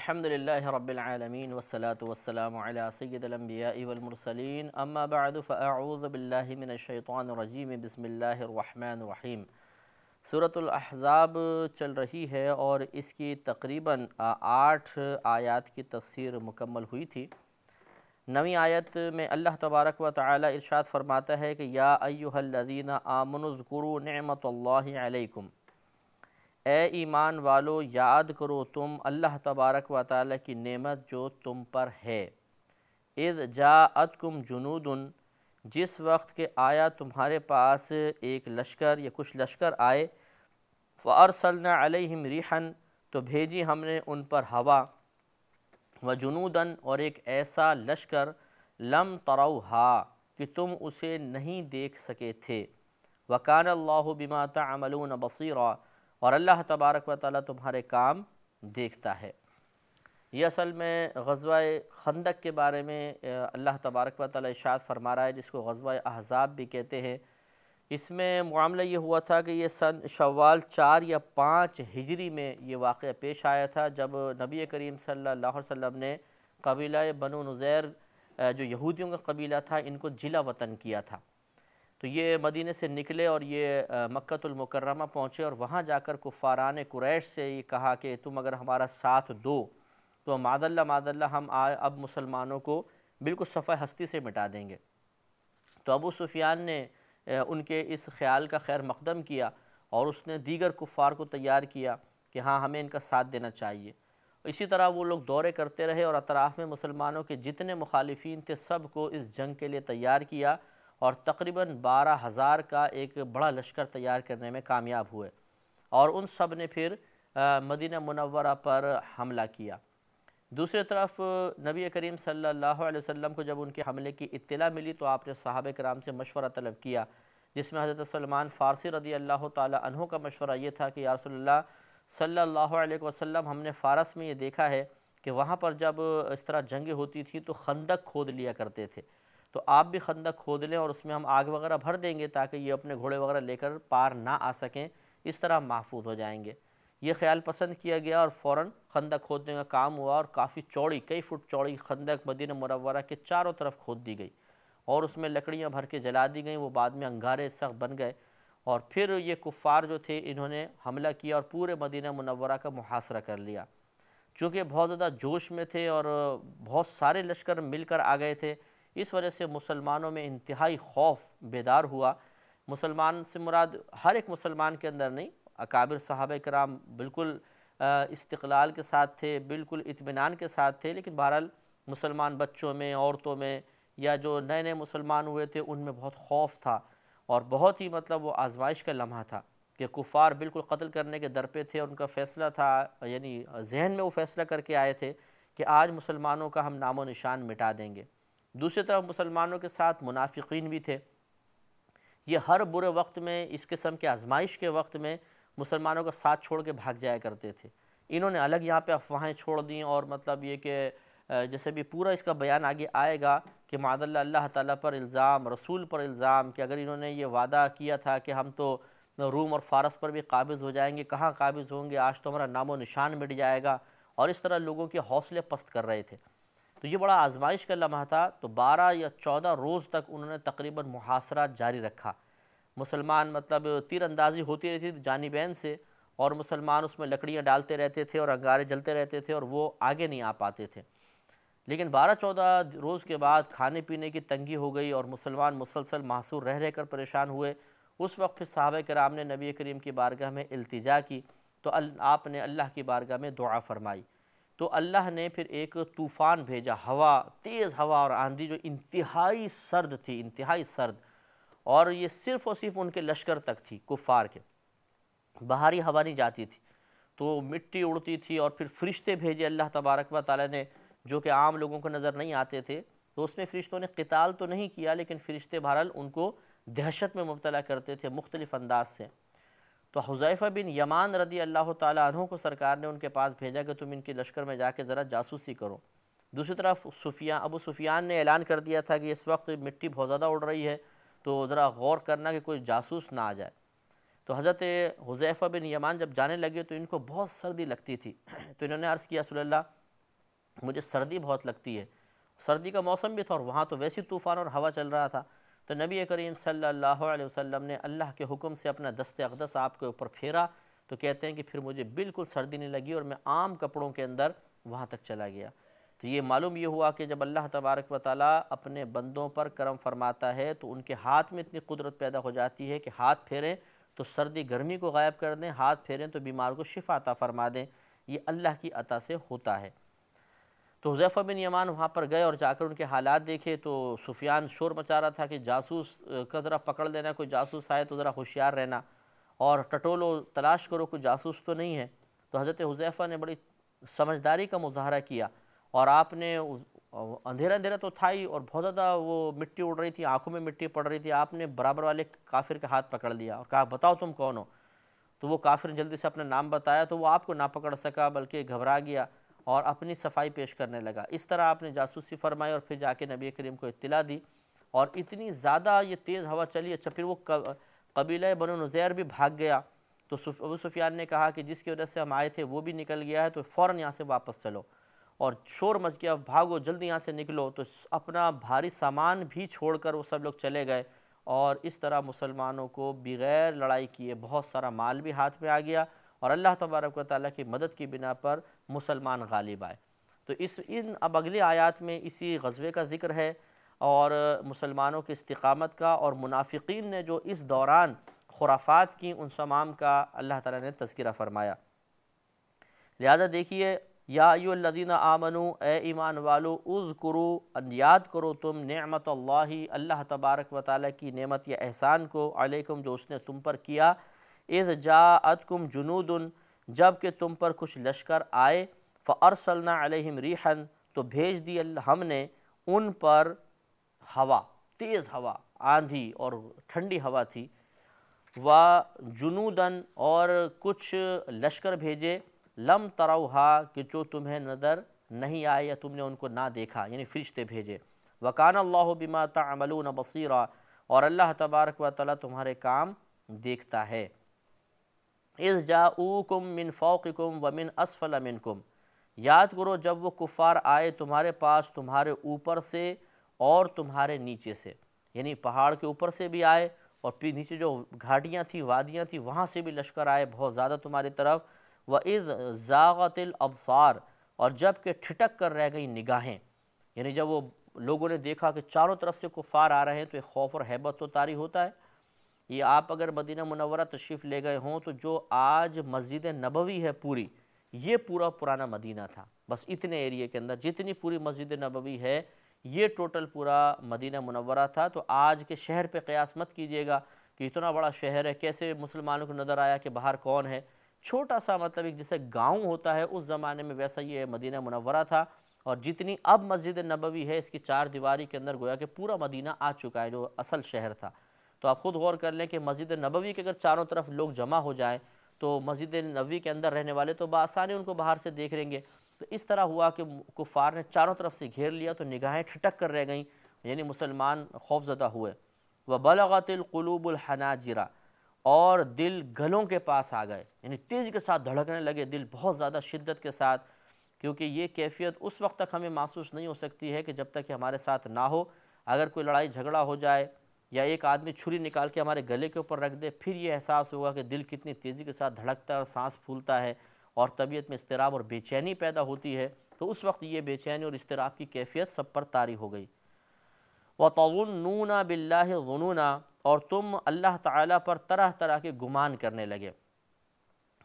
الحمدللہ رب العالمین والصلاة والسلام علی سید الانبیاء والمرسلین اما بعد فاعوذ باللہ من الشیطان الرجیم بسم اللہ الرحمن الرحیم۔ سورۃ الاحزاب چل رہی ہے اور اس کی تقریباً 8 آیات کی تفسیر مکمل ہوئی تھی۔ 9ویں آیت میں اللہ تبارک و تعالی ارشاد فرماتا ہے کہ یا ایھا الذین آمنوا اذکروا نعمت اللہ علیکم، اے ایمان والو یاد کرو تم اللہ تبارک و تعالی کی نعمت جو تم پر ہے۔ اذ جاءتکم جنود، جس وقت کہ آیا تمہارے پاس ایک لشکر یا کچھ لشکر آئے، فارسلنا علیہم ریحا، تو بھیجی ہم نے ان پر ہوا، وجنودا، اور ایک ایسا لشکر لم تروہا کہ تم اسے نہیں دیکھ سکے تھے، وکان اللہ بما تعملون بصیرا، اور اللہ تبارک و تعالیٰ تمہارے کام دیکھتا ہے۔ یہ اصل میں غزوہ خندق کے بارے میں اللہ تبارک و تعالیٰ ارشاد فرما رہا ہے، جس کو غزوہ احزاب بھی کہتے ہیں۔ اس میں معاملہ یہ ہوا تھا کہ یہ سن شوال 4 یا 5 ہجری میں یہ واقعہ پیش آیا تھا، جب نبی کریم صلی اللہ علیہ وسلم نے قبیلہ بنو نذیر جو یہودیوں کا قبیلہ تھا ان کو جلا وطن کیا تھا۔ تو یہ مدینہ سے نکلے اور یہ مکۃ المکرمہ پہنچے، اور وہاں جا کر کفاران قریش سے یہ کہا کہ تم اگر ہمارا ساتھ دو تو معاذ اللہ ہم اب مسلمانوں کو بالکل صفحہ ہستی سے مٹا دیں گے۔ تو ابو سفیان نے ان کے اس خیال کا خیر مقدم کیا، اور اس نے دیگر کفار کو تیار کیا کہ ہاں ہمیں ان کا ساتھ دینا چاہیے۔ اسی طرح وہ لوگ دورے کرتے رہے اور اطراف میں مسلمانوں کے جتنے مخالفین تھے سب کو اس جنگ کے لیے تیار کیا، اور تقریباً 12,000 کا ایک بڑا لشکر تیار کرنے میں کامیاب ہوئے، اور ان سب نے پھر مدینہ منورہ پر حملہ کیا۔ دوسری طرف نبی کریم صلی اللہ علیہ وسلم کو جب ان کے حملے کی اطلاع ملی تو آپ نے صحابہ کرام سے مشورہ طلب کیا، جس میں حضرت سلمان فارسی رضی اللہ تعالی عنہ کا مشورہ یہ تھا کہ یا رسول اللہ صلی اللہ علیہ وسلم، ہم نے فارس میں یہ دیکھا ہے کہ وہاں پر جب اس طرح جنگیں ہوتی تھی تو خندق کھود لیا کرتے تھے، تو آپ بھی خندق کھود لیں اور اس میں ہم آگ وغیرہ بھر دیں گے تاکہ یہ اپنے گھوڑے وغیرہ لے کر پار نہ آ سکیں، اس طرح محفوظ ہو جائیں گے۔ یہ خیال پسند کیا گیا اور فوراً خندق کھودنے کا کام ہوا، اور کافی چوڑی، کئی فٹ چوڑی خندق مدینہ منورہ کے چاروں طرف کھود دی گئی، اور اس میں لکڑیاں بھر کے جلا دی گئیں، وہ بعد میں انگارے سخت بن گئے، اور پھر یہ کفار جو تھے انہوں نے حملہ کیا اور پورے مدینہ منورہ کا محاصرہ کر لیا۔ چونکہ بہت زیادہ جوش میں تھے اور بہت سارے لشکر مل کر آ گئے تھے، اس وجہ سے مسلمانوں میں انتہائی خوف بیدار ہوا۔ مسلمان سے مراد ہر ایک مسلمان کے اندر نہیں، اکابر صحابہ کرام بالکل استقلال کے ساتھ تھے، بالکل اطمینان کے ساتھ تھے، لیکن بہرحال مسلمان بچوں میں، عورتوں میں، یا جو نئے نئے مسلمان ہوئے تھے ان میں بہت خوف تھا، اور بہت ہی وہ آزمائش کا لمحہ تھا کہ کفار بالکل قتل کرنے کے در پہ تھے، اور ان کا فیصلہ تھا، یعنی ذہن میں وہ فیصلہ کر کے آئے تھے کہ آج مسلمانوں کا ہم نام و نشان مٹا دیں گے۔ دوسری طرف مسلمانوں کے ساتھ منافقین بھی تھے۔ یہ ہر برے وقت میں، اس قسم کے آزمائش کے وقت میں مسلمانوں کا ساتھ چھوڑ کے بھاگ جایا کرتے تھے۔ انہوں نے الگ یہاں پہ افواہیں چھوڑ دیں، اور یہ کہ جیسے بھی پورا اس کا بیان آگے آئے گا کہ معاذ اللہ تعالیٰ پر الزام، رسول پر الزام، کہ اگر انہوں نے یہ وعدہ کیا تھا کہ ہم تو روم اور فارس پر بھی قابض ہو جائیں گے، کہاں قابض ہوں گے، آج تو ہمارا نام و نشان مٹ جائے گا، اور اس طرح لوگوں کے حوصلے پست کر رہے تھے۔ تو یہ بڑا آزمائش کا لمحہ تھا۔ تو 12 یا 14 روز تک انہوں نے تقریباً محاصرہ جاری رکھا۔ مسلمان تیر اندازی ہوتی رہتی تھی جانبین سے، اور مسلمان اس میں لکڑیاں ڈالتے رہتے تھے اور انگارے جلتے رہتے تھے، اور وہ آگے نہیں آ پاتے تھے۔ لیکن 12-14 روز کے بعد کھانے پینے کی تنگی ہو گئی، اور مسلمان مسلسل محصور رہ کر پریشان ہوئے۔ اس وقت پھر صحابہ کرام نے نبی کریم کی بارگاہ میں التجا کی، تو آپ نے اللہ کی بارگاہ میں دعا فرمائی، تو اللہ نے پھر ایک طوفان بھیجا، تیز ہوا اور آندھی جو انتہائی سرد تھی، انتہائی سرد، اور یہ صرف اور صرف ان کے لشکر تک تھی، کفار کے، باہری ہوا نہیں جاتی تھی، تو مٹی اڑتی تھی، اور پھر فرشتے بھیجے اللہ تبارک و تعالی نے جو کہ عام لوگوں کو نظر نہیں آتے تھے۔ تو اس میں فرشتوں نے قتال تو نہیں کیا، لیکن فرشتے بہرحال ان کو دہشت میں مبتلا کرتے تھے مختلف انداز سے۔ تو حذیفہ بن یمان رضی اللہ تعالیٰ عنہ کو سرکار نے ان کے پاس بھیجا کہ تم ان کے لشکر میں جا کے ذرا جاسوسی کرو۔ دوسری طرف ابو سفیان نے اعلان کر دیا تھا کہ اس وقت مٹی بہت زیادہ اڑ رہی ہے، تو ذرا غور کرنا کہ کوئی جاسوس نہ آ جائے۔ تو حضرت حذیفہ بن یمان جب جانے لگے تو ان کو بہت سردی لگتی تھی، تو انہوں نے عرض کیا رسول اللہ مجھے سردی بہت لگتی ہے۔ سردی کا موسم بھی تھا اور وہاں تو ویسی طوفان اور ہوا چل رہا تھا۔ تو نبی کریم صلی اللہ علیہ وسلم نے اللہ کے حکم سے اپنا دست اقدس آپ کے اوپر پھیرا، تو کہتے ہیں کہ پھر مجھے بالکل سردی نہیں لگی اور میں عام کپڑوں کے اندر وہاں تک چلا گیا۔ تو یہ معلوم یہ ہوا کہ جب اللہ تبارک و تعالیٰ اپنے بندوں پر کرم فرماتا ہے تو ان کے ہاتھ میں اتنی قدرت پیدا ہو جاتی ہے کہ ہاتھ پھیریں تو سردی گرمی کو غائب کر دیں، ہاتھ پھیریں تو بیمار کو شفا عطا فرما دیں۔ یہ اللہ کی عطا سے ہوتا ہے۔ تو حذیفہ بن یمان وہاں پر گئے اور جا کر ان کے حالات دیکھے تو سفیان شور مچا رہا تھا کہ جاسوس کا ذرا پکڑ لینا، کوئی جاسوس آئے تو ذرا ہوشیار رہنا اور ٹٹولو تلاش کرو، کوئی جاسوس تو نہیں ہے۔ تو حضرت حذیفہ نے بڑی سمجھداری کا مظاہرہ کیا اور آپ نے اندھیرا اندھیرا تو تھا ہی اور بہت زیادہ وہ مٹی اڑ رہی تھی، آنکھوں میں مٹی پڑ رہی تھی، آپ نے برابر والے کافر کا ہاتھ پکڑ لیا اور کہا بتاؤ تم کون ہو؟ تو وہ کافر نے جلدی سے اپنا نام بتایا تو وہ آپ کو نہ پکڑ سکا بلکہ گھبرا گیا اور اپنی صفائی پیش کرنے لگا۔ اس طرح آپ نے جاسوسی فرمائی اور پھر جا کے نبی کریم کو اطلاع دی اور اتنی زیادہ یہ تیز ہوا چلی۔ اچھا پھر وہ قبیلہ بنو نذیر بھی بھاگ گیا، تو ابو سفیان نے کہا کہ جس کی وجہ سے ہم آئے تھے وہ بھی نکل گیا ہے تو فوراً یہاں سے واپس چلو، اور شور مچ گیا، بھاگو جلدی یہاں سے نکلو۔ تو اپنا بھاری سامان بھی چھوڑ کر وہ سب لوگ چلے گئے اور اس طرح مسلمانوں کو بغیر لڑائی کیے بہت سارا مال بھی ہاتھ میں آ گیا اور اللہ تبارک و تعالیٰ کی مدد کی بنا پر مسلمان غالب آئے۔ تو اب اگلی آیات میں اسی غزوے کا ذکر ہے اور مسلمانوں کی استقامت کا، اور منافقین نے جو اس دوران خرافات کی ان تمام کا اللہ تعالیٰ نے تذکرہ فرمایا۔ لہذا دیکھیے، یا ایھا الذین آمنو، اے ایمان والو، اذکروا، یاد کرو تم نعمت اللہ تبارک و تعالیٰ کی نعمت یا احسان کو، علیکم جو اس نے تم پر کیا، اذ جاءتکم جنود، جب کہ تم پر کچھ لشکر آئے، فارسلنا علیہم ریحا، تو بھیج دی ہم نے ان پر ہوا، تیز ہوا، آندھی اور ٹھنڈی ہوا تھی، وجنوداً، اور کچھ لشکر بھیجے، لم تروہا، کہ جو تمہیں نظر نہیں آئے یا تم نے ان کو نہ دیکھا، یعنی فرشتے بھیجے، وکان اللہ بما تعملون بصیرا، اور اللہ تبارک و تعالیٰ تمہارے کام دیکھتا ہے۔ اذ جاؤکم من فوقکم ومن اسفل منکم، یاد کرو جب وہ کفار آئے تمہارے پاس تمہارے اوپر سے اور تمہارے نیچے سے، یعنی پہاڑ کے اوپر سے بھی آئے اور پھر نیچے جو گھاٹیاں تھیں، وادیاں تھیں، وہاں سے بھی لشکر آئے بہت زیادہ تمہاری طرف، وَإِذْ زَاغَتِ الْأَبْصَارُ، اور جب کہ ٹھٹک کر رہ گئی نگاہیں، یعنی جب وہ لوگوں نے دیکھا کہ چاروں طرف سے کفار آ رہے ہیں تو ایک خوف اور ہیبت تو طاری ہوتا ہے۔ یہ آپ اگر مدینہ منورہ تشریف لے گئے ہوں تو جو آج مسجد نبوی ہے پوری، یہ پورا پرانا مدینہ تھا، بس اتنے ایریے کے اندر جتنی پوری مسجد نبوی ہے یہ ٹوٹل پورا مدینہ منورہ تھا۔ تو آج کے شہر پہ قیاس مت کیجئے گا کہ اتنا بڑا شہر ہے، کیسے مسلمانوں کو نظر آیا کہ باہر کون ہے، چھوٹا سا مطلب ایک جیسے گاؤں ہوتا ہے اس زمانے میں، ویسا یہ مدینہ منورہ تھا، اور جتنی اب مسجد نبوی ہے اس کی چار دیواری کے اندر گویا کہ پورا مدینہ آ چکا ہے جو اصل شہر تھا۔ تو آپ خود غور کر لیں کہ مسجد نبوی کے اگر چاروں طرف لوگ جمع ہو جائیں تو مسجد نبوی کے اندر رہنے والے تو بآسانی ان کو باہر سے دیکھ لیں گے۔ تو اس طرح ہوا کہ کفار نے چاروں طرف سے گھیر لیا تو نگاہیں ٹھٹک کر رہ گئیں، یعنی مسلمان خوف زدہ ہوئے۔ وَبَلَغَتِ الْقُلُوبُ الْحَنَاجِرَ، اور دل گلوں کے پاس آ گئے، یعنی تیزی کے ساتھ دھڑکنے لگے دل بہت زیادہ شدت کے ساتھ، کیونکہ یہ کیفیت اس وقت تک ہمیں محسوس نہیں ہو سکتی ہے کہ جب تک کہ ہمارے ساتھ نہ ہو۔ اگر کوئی لڑائی جھگڑا ہو جائے یا ایک آدمی چھری نکال کے ہمارے گلے کے اوپر رکھ دے، پھر یہ احساس ہوگا کہ دل کتنی تیزی کے ساتھ دھڑکتا ہے اور سانس پھولتا ہے اور طبیعت میں اضطراب اور بے چینی پیدا ہوتی ہے۔ تو اس وقت یہ بے چینی اور اضطراب کی کیفیت سب پر طاری ہو گئی۔ وَتَظُنُّونَ بِاللَّهِ الظُّنُونَ، اور تم اللہ تعالیٰ پر طرح طرح کے گمان کرنے لگے۔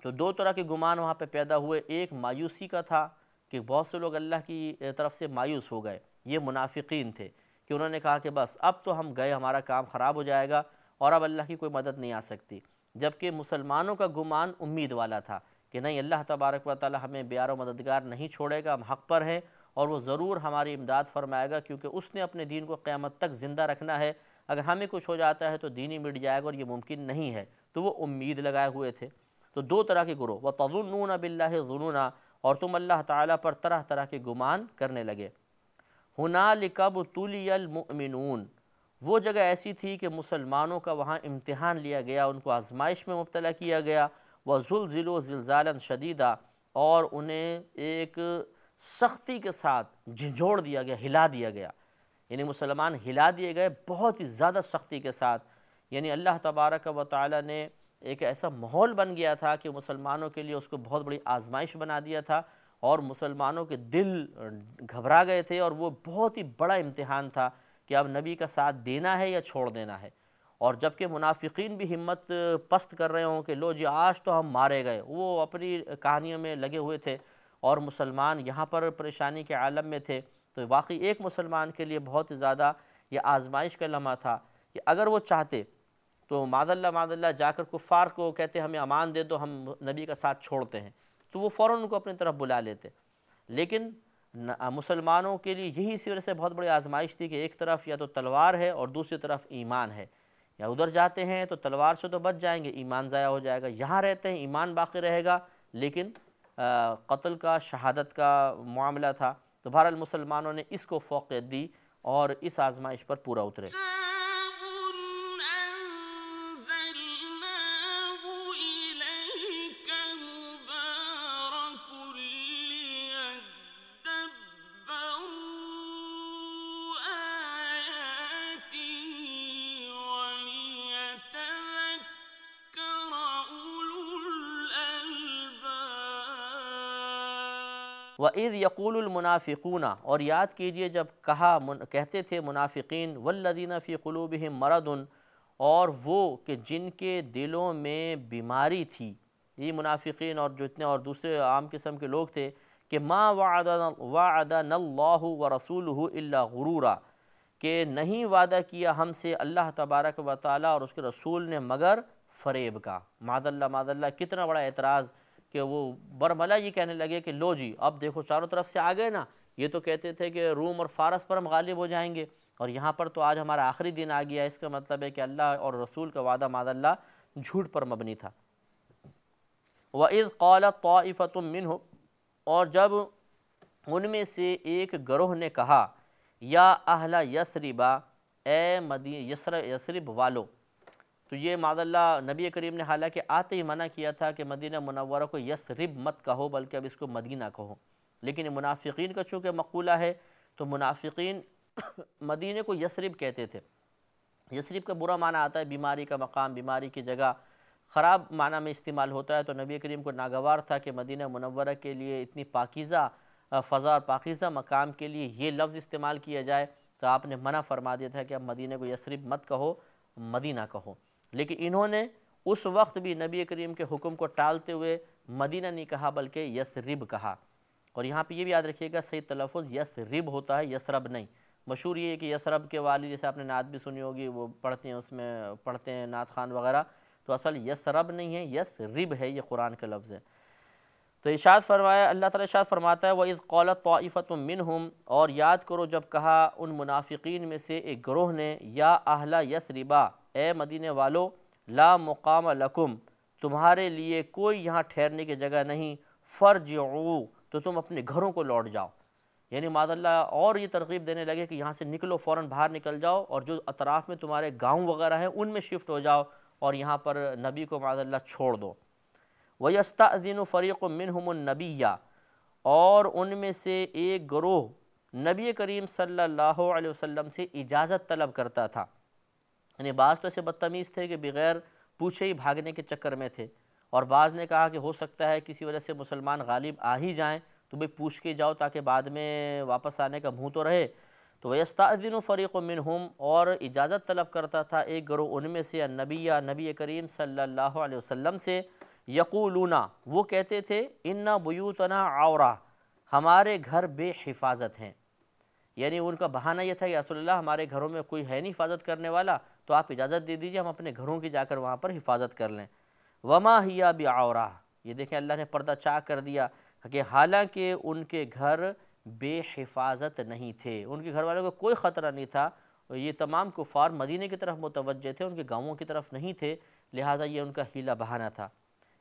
تو دو طرح کے گمان وہاں پہ پیدا ہوئے، ایک مایوسی کا تھا کہ بہت سے لوگ اللہ کی طرف سے مایوس ہو گئے، یہ منافقین تھے کہ انہوں نے کہا کہ بس اب تو ہم گئے، ہمارا کام خراب ہو جائے گا اور اب اللہ کی کوئی مدد نہیں آ سکتی۔ جبکہ مسلمانوں کا گمان امید والا تھا کہ نہیں، اللہ تبارک و تعالی ہمیں بیار و مددگار نہیں چھوڑے گا، ہم حق پر ہیں اور وہ ضرور ہماری امداد فرمائے گا، کیونکہ اس نے اپنے دین کو قیامت تک زندہ رکھنا ہے۔ اگر ہمیں کچھ ہو جاتا ہے تو دین ہی مٹ جائے گا اور یہ ممکن نہیں ہے، تو وہ امید لگائے ہوئے تھے۔ تو دو طرح کے گروہ، وَتَظُنُّونَ بِاللَّهِ الظُّنُونَ، اور تم اللہ تعالیٰ پر طرح طرح کے گمان کرنے لگے۔ هُنَالِكَ ابْتُلِيَ الْمُؤْمِنُونَ، وہ جگہ ایسی تھی کہ مسلمانوں کا وہاں امتحان لیا گیا، ان کو آزمائش میں مبتلا کیا گیا۔ وَزُلْزِلُوا زِلْزَالًا شَدِيدًا، اور انہیں ایک سختی کے ساتھ جھنجھوڑ دیا گیا، ہلا دیا گیا، یعنی مسلمان ہلا دیے گئے بہت ہی زیادہ سختی کے ساتھ۔ یعنی اللہ تبارک و تعالی نے ایک ایسا ماحول بن گیا تھا کہ مسلمانوں کے لیے اس کو بہت بڑی آزمائش بنا دیا تھا، اور مسلمانوں کے دل گھبرا گئے تھے، اور وہ بہت ہی بڑا امتحان تھا کہ اب نبی کا ساتھ دینا ہے یا چھوڑ دینا ہے۔ اور جبکہ منافقین بھی ہمت پست کر رہے ہوں کہ لو جی آج تو ہم مارے گئے، وہ اپنی کہانیوں میں لگے ہوئے تھے، اور مسلمان یہاں پر پریشانی کے عالم میں تھے، تو واقعی ایک مسلمان کے لیے بہت زیادہ یہ آزمائش کا لمحہ تھا کہ اگر وہ چاہتے تو معاذ اللہ جا کر کفار کو کہتے ہمیں امان دے دو، ہم نبی کا ساتھ چھوڑتے ہیں، تو وہ فوراً ان کو اپنی طرف بلا لیتے۔ لیکن مسلمانوں کے لیے یہی اسی وجہ سے بہت بڑی آزمائش تھی کہ ایک طرف یا تو تلوار ہے اور دوسری طرف ایمان ہے، یا ادھر جاتے ہیں تو تلوار سے تو بچ جائیں گے، ایمان ضائع ہو جائے گا، یہاں رہتے ہیں ایمان باقی رہے گا لیکن قتل کا، شہادت کا معاملہ تھا۔ تو بہرحال مسلمانوں نے اس کو فوقیت دی اور اس آزمائش پر پورا اترے۔ وَإِذْ يَقُولُ الْمُنَافِقُونَ، اور یاد کیجئے جب کہتے تھے منافقین، وَالَّذِينَ فِي قُلُوبِهِمْ مَرَضٌ، اور وہ کہ جن کے دلوں میں بیماری تھی، یہ منافقین اور جتنے اور دوسرے عام قسم کے لوگ تھے، کہ مَا وَعَدَنَا اللَّهُ وَرَسُولُهُ إِلَّا غُرُورًا، کہ نہیں وعدہ کیا ہم سے اللہ تبارک و تعالیٰ اور اس کے رسول نے مگر فریب کا۔ معاذ اللہ کتنا بڑا اعتراض کہ وہ برملا یہ کہنے لگے کہ لو جی اب دیکھو چاروں طرف سے آ گئے نا، یہ تو کہتے تھے کہ روم اور فارس پر ہم غالب ہو جائیں گے، اور یہاں پر تو آج ہمارا آخری دن آ گیا، اس کا مطلب ہے کہ اللہ اور رسول کا وعدہ معاذ اللہ جھوٹ پر مبنی تھا۔ وَإِذْ قَالَتْ طَائِفَةٌ مِّنْهُمْ، اور جب ان میں سے ایک گروہ نے کہا، یا اہل یثرب، اے یثرب والو، تو یہ معاذ اللہ نبی کریم نے حالانکہ آتے ہی منع کیا تھا کہ مدینہ منورہ کو یثرب مت کہو بلکہ اب اس کو مدینہ کہو، لیکن منافقین کا چونکہ مقولہ ہے تو منافقین مدینہ کو یثرب کہتے تھے۔ یثرب کا برا معنی آتا ہے بیماری کا مقام، بیماری کی جگہ، خراب معنی میں استعمال ہوتا ہے، تو نبی کریم کو ناگوار تھا کہ مدینہ منورہ کے لیے اتنی پاکیزہ فضا اور پاکیزہ مقام کے لیے یہ لفظ استعمال کیا جائے، تو آپ نے منع فرما دیا تھا کہ اب مدینہ کو یثرب مت کہو، مدینہ کہو۔ لیکن انہوں نے اس وقت بھی نبی کریم کے حکم کو ٹالتے ہوئے مدینہ نہیں کہا بلکہ یثرب کہا، اور یہاں پہ یہ بھی یاد رکھیے گا صحیح تلفظ یثرب ہوتا ہے، یثرب نہیں۔ مشہور یہ ہے کہ یثرب کے والی، جیسے آپ نے نعت بھی سنی ہوگی، وہ پڑھتے ہیں، اس میں پڑھتے ہیں نعت خان وغیرہ، تو اصل یثرب نہیں ہے، یثرب ہے، یہ قرآن کا لفظ ہے۔ تو ارشاد فرمایا، اللہ تعالیٰ ارشاد فرماتا ہے وَإِذْ قَالَتْ طَائِفَةٌ مِّنْهُمْ، اور یاد کرو جب کہا ان منافقین میں سے ایک گروہ نے، یا اہل یثرب، اے مدینے والو، لا مقام لکم، تمہارے لیے کوئی یہاں ٹھہرنے کی جگہ نہیں، فرجعوا، تو تم اپنے گھروں کو لوٹ جاؤ۔ یعنی معاذ اللہ اور یہ ترغیب دینے لگے کہ یہاں سے نکلو، فوراً باہر نکل جاؤ، اور جو اطراف میں تمہارے گاؤں وغیرہ ہیں ان میں شفٹ ہو جاؤ، اور یہاں پر نبی کو معاذ اللہ چھوڑ دو۔ وَيَسْتَأْذِنُ فَرِيقٌ مِّنْهُمُ النَّبِيَّ، اور ان میں سے ایک گروہ نبی کریم صلی اللہ علیہ وسلم سے اجازت طلب کرتا تھا، یعنی بعض تو ایسے بدتمیز تھے کہ بغیر پوچھے ہی بھاگنے کے چکر میں تھے، اور بعض نے کہا کہ ہو سکتا ہے کسی وجہ سے مسلمان غالب آ ہی جائیں تو بھئی پوچھ کے جاؤ تاکہ بعد میں واپس آنے کا منہ تو رہے۔ تو وَيَسْتَأْذِنُ فَرِيقٌ مِّنْهُمْ، اور اجازت طلب کرتا تھا ایک گروہ ان میں سے، نبی کریم صلی اللہ علیہ وسلم سے، یقولون، وہ کہتے تھے، اِنَّ بُیُوتَنَا عَوْرَةٌ، ہمارے گھر بے حفاظت ہیں، یعنی ان کا بہانہ یہ تھا کہ رسول اللہ ہمارے گھروں میں کوئی ہے نہیں حفاظت کرنے والا، تو آپ اجازت دے دیجئے ہم اپنے گھروں کی جا کر وہاں پر حفاظت کر لیں۔ وَمَا هِيَ بِعَوْرَةٍ، یہ دیکھیں اللہ نے پردہ چاک کر دیا کہ حالانکہ ان کے گھر بے حفاظت نہیں تھے، ان کے گھر والوں کو کوئی خطرہ نہیں تھا، یہ تمام کفار مدینہ کی طرف متوجہ تھے، ان کے گاؤں کی طرف نہیں تھے، لہٰذا یہ ان کا حیلہ بہانہ تھا۔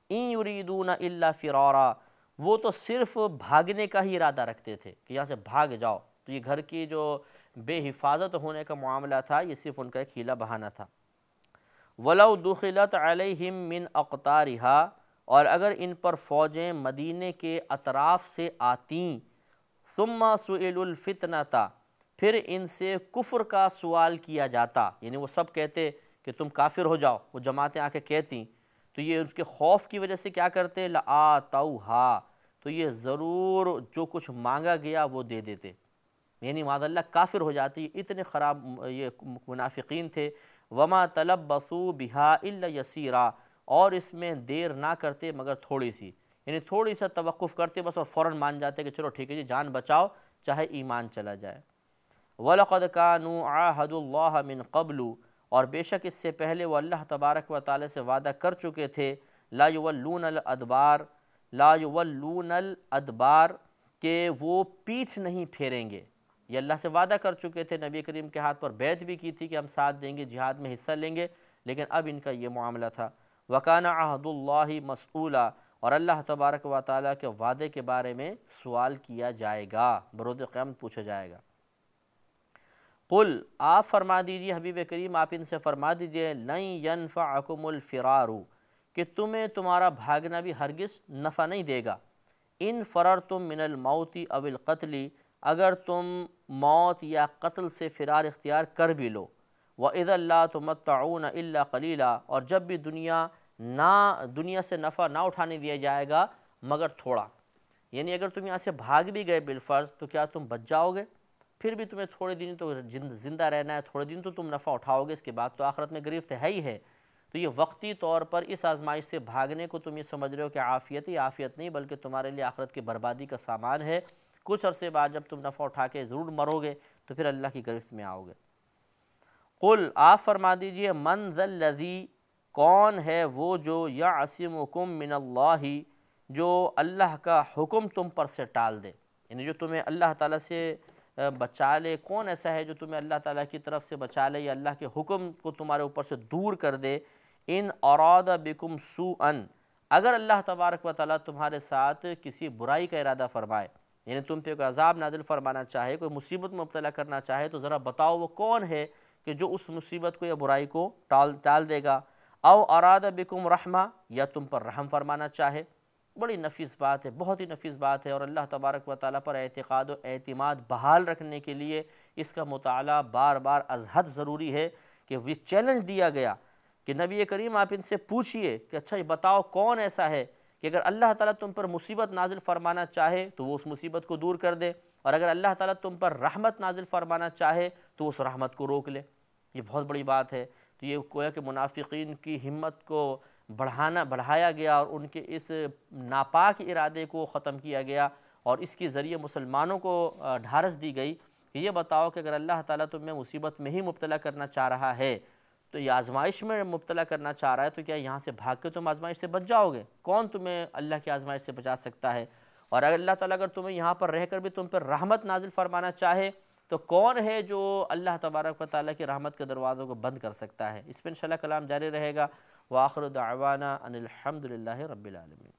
إِن يُرِيدُونَ إِلَّا فِرَارًا، وہ تو صرف بھاگنے کا ہی ارادہ رکھتے تھے کہ یہاں سے بھاگ جاؤ، تو یہ گھر کی جو بے حفاظت ہونے کا معاملہ تھا یہ صرف ان کا ایک حیلہ بہانہ تھا۔ وَلَوْ دُخِلَتْ عَلَيْهِمْ مِنْ أَقْطَارِهَا، اور اگر ان پر فوجیں مدینے کے اطراف سے آتیں، ثم سئلوا الفتنۃ، پھر ان سے کفر کا سوال کیا جاتا، یعنی وہ سب کہتے کہ تم کافر ہو جاؤ، وہ جماعتیں آ کے کہتیں، تو یہ اس کے خوف کی وجہ سے کیا کرتے، لآتوہا، تو یہ ضرور جو کچھ مانگا گیا وہ دے دیتے، یعنی معاذ اللہ کافر ہو جاتی، اتنے خراب یہ منافقین تھے۔ وما تلبثوا بہا الا یسیرا، اور اس میں دیر نہ کرتے مگر تھوڑی سی، یعنی تھوڑی سا توقف کرتے بس اور فوراً مان جاتے کہ چلو ٹھیک ہے جی جان بچاؤ چاہے ایمان چلا جائے۔ وَلَقَدْ كَانُوا عَاهَدُوا اللَّهَ مِن قَبْلُ، اور بے شک اس سے پہلے وہ اللہ تبارک و تعالی سے وعدہ کر چکے تھے، لا یولون الادبار، لا یولون الادبار، کہ وہ پیٹھ نہیں پھیریں گے، یہ اللہ سے وعدہ کر چکے تھے، نبی کریم کے ہاتھ پر بیعت بھی کی تھی کہ ہم ساتھ دیں گے، جہاد میں حصہ لیں گے، لیکن اب ان کا یہ معاملہ تھا۔ وَكَانَ عَهْدُ اللَّهِ مَسْئُولًا، اور اللہ تبارک و تعالیٰ کے وعدے کے بارے میں سوال کیا جائے گا، بروز قیامت پوچھا جائے گا۔ قل، آپ فرما دیجئے حبیب کریم، آپ ان سے فرما دیجئے، لن ینفعکم الفرار، کہ تمہیں تمہارا بھاگنا بھی ہرگز نفع نہیں دے گا، ان فررتم من الموت او القتل، اگر تم موت یا قتل سے فرار اختیار کر بھی لو، وَإِذًا لَا تُمَتَّعُونَ إِلَّا قَلِيلًا، اور جب بھی دنیا سے نفع نہ اٹھانے دیا جائے گا مگر تھوڑا، یعنی اگر تم یہاں سے بھاگ بھی گئے بالفرض تو کیا تم بچ جاؤ گے؟ پھر بھی تمہیں تھوڑے دن تو زندہ رہنا ہے، تھوڑے دن تو تم نفع اٹھاؤ گے، اس کے بعد تو آخرت میں گرفت ہے ہی ہے۔ تو یہ وقتی طور پر اس آزمائش سے بھاگنے کو تم یہ سمجھ رہے ہو کہ عافیت ہی عافیت نہیں، بلکہ تمہارے لیے آخرت کی بربادی کا سامان ہے، کچھ عرصے بعد جب تم نفع اٹھا کے ضرور مرو گے تو پھر اللہ کی گرفت میں آؤ گے۔ قل، آپ فرما دیجئے، من ذا الذی، کون ہے وہ جو یعصمکم من اللہ، جو اللہ کا حکم تم پر سے ٹال دے، یعنی جو تمہیں اللہ تعالیٰ سے بچا لے، کون ایسا ہے جو تمہیں اللہ تعالیٰ کی طرف سے بچا لے یا اللہ کے حکم کو تمہارے اوپر سے دور کر دے؟ ان اراد بکم سوءا، اگر اللہ تبارک و تعالیٰ تمہارے ساتھ کسی برائی کا ارادہ فرمائے، یعنی تم پہ کوئی عذاب نازل فرمانا چاہے، کوئی مصیبت میں مبتلا کرنا چاہے، تو ذرا بتاؤ وہ کون ہے کہ جو اس مصیبت کو یا برائی کو ٹال دے گا؟ او اراد بکم رحمہ، یا تم پر رحم فرمانا چاہے۔ بڑی نفیس بات ہے، بہت ہی نفیس بات ہے، اور اللہ تبارک و تعالیٰ پر اعتقاد و اعتماد بحال رکھنے کے لیے اس کا مطالعہ بار بار از حد ضروری ہے، کہ یہ چیلنج دیا گیا کہ نبی کریم آپ ان سے پوچھئے کہ اچھا یہ بتاؤ کون ایسا ہے کہ اگر اللہ تعالیٰ تم پر مصیبت نازل فرمانا چاہے تو وہ اس مصیبت کو دور کر دے، اور اگر اللہ تعالیٰ تم پر رحمت نازل فرمانا چاہے تو اس رحمت کو روک لے۔ یہ بہت بڑی بات ہے۔ تو یہ گویا کہ منافقین کی ہمت کو بڑھایا گیا اور ان کے اس ناپاک ارادے کو ختم کیا گیا، اور اس کے ذریعے مسلمانوں کو ڈھارس دی گئی کہ یہ بتاؤ کہ اگر اللہ تعالیٰ تمہیں مصیبت میں ہی مبتلا کرنا چاہ رہا ہے، تو یہ آزمائش میں مبتلا کرنا چاہ رہا ہے، تو کیا یہاں سے بھاگ کے تم آزمائش سے بچ جاؤ گے؟ کون تمہیں اللہ کی آزمائش سے بچا سکتا ہے؟ اور اگر اللہ تعالیٰ اگر تمہیں یہاں پر رہ کر بھی تم پر رحمت نازل فرمانا چاہے تو کون ہے جو اللہ تبارک و تعالیٰ کی رحمت کے دروازوں کو بند کر سکتا ہے؟ اس پہ انشاءاللہ کلام جاری رہے گا۔ وآخر دعوانا ان الحمد للہ رب العالمین۔